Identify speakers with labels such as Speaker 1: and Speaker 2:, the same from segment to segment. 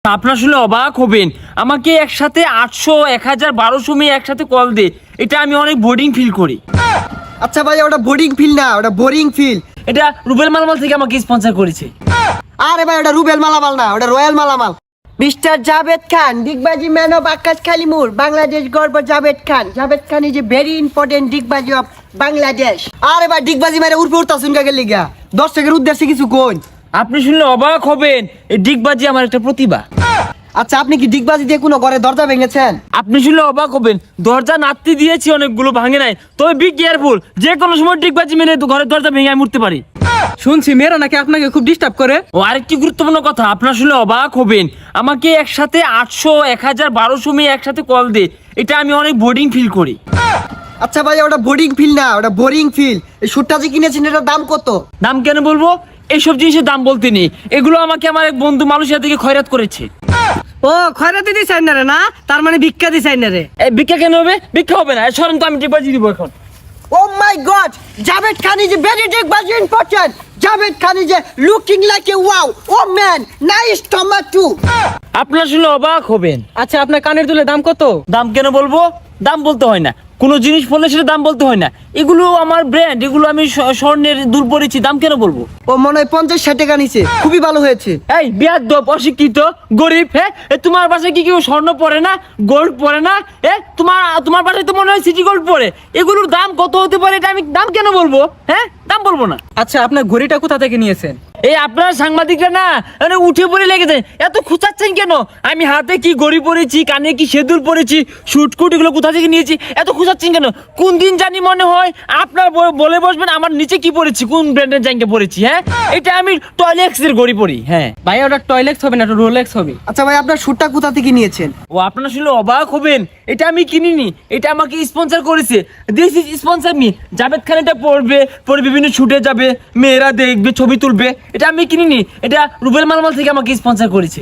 Speaker 1: আপনার শুনে অবাক হবেন, আমাকে একসাথে 800, 1000, 1200 মেয়ে একসাথে কল দে। এটা আমি অনেক বোরিং ফিল করি।
Speaker 2: আচ্ছা ভাই, ওটা বোরিং ফিল না, ওটা বোরিং ফিল।
Speaker 1: এটা রুবেল মালামাল থেকে আমাকে স্পন্সর করেছে।
Speaker 2: আরে ভাই, ওটা রুবেল মালামাল না, ওটা রয়্যাল মালামাল। মিস্টার জাভেদ খান, ডিগবাজি ম্যান অফ আকাশ খালিমুর, বাংলাদেশ গর্ব Javed Khan. Javed Khan is a very important ডিগবাজি অফ বাংলাদেশ। আরে ভাই, ডিগবাজি মেরে উড়পে উঠতাছুন কাকে লিগা? দর্শকের উদ্দেশ্যে কিছু কোন?
Speaker 1: আপনি শুনলে অবাক হবেন, এই ডিগবাজি আমার একটা প্রতিভা।
Speaker 2: আচ্ছা, আপনি কি ডিগবাজি দিয়ে কোনো ঘরে দরজা ভেঙেছেন?
Speaker 1: আপনি শুনলে অবাক হবেন, দরজা নাড়তে দিয়েছি, অনেকগুলো ভাঙে নাই। তবে বি কেয়ারফুল, যে কোনো সময় ডিগবাজি মেরে ঘরের দরজা ভেঙে আমি উঠতে পারি।
Speaker 3: শুনছি মেয়েরা নাকি আপনাকে খুব ডিস্টার্ব করে।
Speaker 1: ও আরেকটি গুরুত্বপূর্ণ কথা, আপনার শুনলে অবাক হবেন, আমাকে একসাথে 800, 1000, 1200 মেয়ে একসাথে কল দে। এটা আমি অনেক বোরিং ফিল করি।
Speaker 2: আচ্ছা ভাই, ওটা বোরিং ফিল না, ওটা বোরিং ফিল। এই শুটটা যে কিনেছেন, এটার দাম কত?
Speaker 1: দাম কেন বলবো? এইসব জিনিসের দাম বলতে নেই, এগুলো আমাকে আমার এক বন্ধু মালয়েশিয়া থেকে খয়রাত করেছে।
Speaker 3: ও খয়রাতি দিছাই না রে? না, তার মানে ভিক্ষা দিছাই না রে?
Speaker 1: এই ভিক্ষা কেন হবে? ভিক্ষা হবে না, সরেন তো, আমি ডিগবাজি দিব এখন।
Speaker 2: Oh my God! Javed Khan is a very digbaji important. Javed Khan is a looking like a wow. Oh man, nice tomato.
Speaker 1: আপনার শুনলে অবাক হবেন।
Speaker 3: আচ্ছা, আপনার কানের দুলের দাম কত?
Speaker 1: দাম কেন বলবো? দাম বলতে হয় না, কোনো জিনিস বললে সেটা দাম বলতে হয় না। এগুলো আমার ব্র্যান্ড, এগুলো আমি স্বর্ণের দুল পরেছি, দাম কেন বলবো?
Speaker 2: ও মনে হয় 50-60 টাকা নিছে, খুবই ভালো হয়েছে।
Speaker 1: এই বিয়াদব, অশিক্ষিত, গরিব, হ্যাঁ? তোমার বাসায় কি কেউ স্বর্ণ পরে না, গোল্ড পরে না? তোমার বাসায় তো মনে হয় সিটি গোল্ড পরে। এগুলোর দাম কত হতে পারে, এটা আমি দাম কেন বলবো? হ্যাঁ, দাম বলবো না।
Speaker 3: আচ্ছা, আপনার ঘড়িটা কোথা থেকে নিয়েছেন?
Speaker 1: এই আপনার সাংবাদিকরা না, মানে উঠে পড়ে লেগেছে, এত খুঁচাচ্ছেন কেন? আমি হাতে কি ঘড়ি পরেছি, কানে কি সেঁদুর পরেছি, শুটকুট, এগুলো কোথা থেকে নিয়েছি, এত খুঁচাচ্ছেন কেন? কোন দিন জানি মনে হয় আপনার বলে বসবেন আমার নিচে কি পরেছি, কোন ব্র্যান্ডের জাঙ্গে পরেছি। হ্যাঁ, এটা আমি টয়লেক্স এর ঘড়ি পরি। হ্যাঁ
Speaker 3: ভাই, ওটা টয়লেক্স হবে না, ওটা রোলেক্স হবে।
Speaker 2: আচ্ছা ভাই, আপনার শুটটা কোথা থেকে নিয়েছেন?
Speaker 1: ও আপনারা শুনলে অবাক হবেন, এটা আমি কিনিনি, এটা আমাকে স্পন্সর করেছে। This is sponsor me. Javed Khan এটা পরে বিভিন্ন শুটে যাবে, মেয়েরা দেখবে, ছবি তুলবে। এটা আমি কিনিনি, এটা রুবেল মালামাল থেকে আমাকে স্পন্সর করেছে।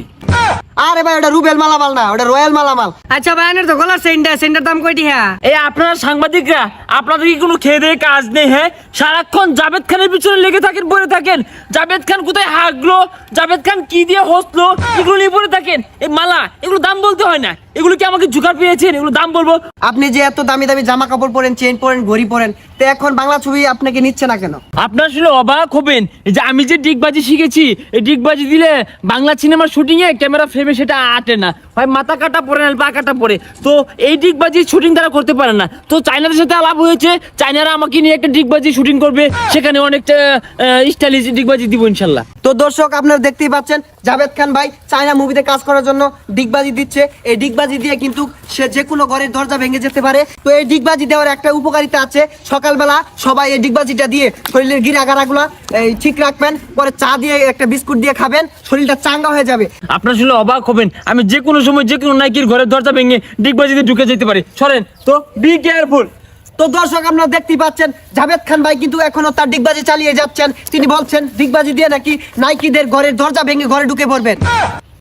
Speaker 2: আরে ভাই, ওটা রুবেল মালামাল না, ওটা রয়্যাল মালামাল।
Speaker 3: আচ্ছা ভাই, আনের তো গলার সেন্টার দাম কয়টি? হ্যাঁ,
Speaker 1: এই আপনারা সাংবাদিকরা, আপনাদের কি কোনো খেয়ে দেয়ে কাজ নেই? হ্যাঁ, সারাক্ষণ জাভেদ খানের পিছনে লেগে থাকেন, পড়ে থাকেন। জাভেদ খান কোথায় হাগলো, জাভেদ খান কি দিয়ে হসলো, এগুলো নিয়ে পড়ে থাকেন। এই মালা, এগুলো দাম বলতে হয় না। এগুলো কি আমাকে জোগাড় পেয়েছেন? এগুলো দাম বলবো?
Speaker 2: আপনি যে এত দামি দামি জামা কাপড় পরেন, চেন পরেন, ঘড়ি পরেন, তো এখন বাংলা ছবি আপনাকে নিচ্ছে না কেন?
Speaker 1: আপনার শুনে অবাক হবেন, যে আমি যে ডিগবাজি শিখেছি, এই ডিগবাজি দিলে বাংলা সিনেমার শুটিং এ ক্যামেরা ফ্রেমে সেটা আটে না, হয় মাথা কাটা পড়ে না, পা কাটা পড়ে। তো এই ডিগবাজি শুটিং তারা করতে পারে না। তো চাইনাদের সাথে আলাপ হয়েছে, চাইনারা আমাকে নিয়ে একটা ডিগবাজি শুটিং করবে, সেখানে অনেকটা স্টাইলিশ ডিগবাজি দিব ইনশাল্লাহ।
Speaker 2: তো দর্শক, আপনারা দেখতেই পাচ্ছেন জাভেদ খান ভাই চায়না মুভিতে কাজ করার জন্য ডিগবাজি দিচ্ছে। এই ডিগবাজি দিয়ে কিন্তু সে যে কোনো ঘরের দরজা ভেঙে যেতে পারে। তো এই ডিগবাজি দেওয়ার একটা উপকারিতা আছে, সকালবেলা সবাই এই ডিগবাজিটা দিয়ে শরীরের গিরাগারাগুলো ঠিক রাখবেন, পরে চা দিয়ে একটা বিস্কুট দিয়ে খাবেন, শরীরটা চাঙ্গা হয়ে যাবে।
Speaker 1: আপনার শুনে অবাক হবেন, আমি যে কোনো সময় যে কোনো নাইকির ঘরের দরজা ভেঙে ডিগবাজিতে ঢুকে যেতে পারি। সরেন তো, বি কেয়ারফুল।
Speaker 2: তো দর্শক, আপনারা দেখতেই পাচ্ছেন জাভেদ খান ভাই কিন্তু এখনো তার ডিগবাজি চালিয়ে যাচ্ছেন। তিনি বলছেন ডিগবাজি দিয়ে নাকি নাইকিদের ঘরের দরজা ভেঙে ঘরে ঢুকে পড়বেন।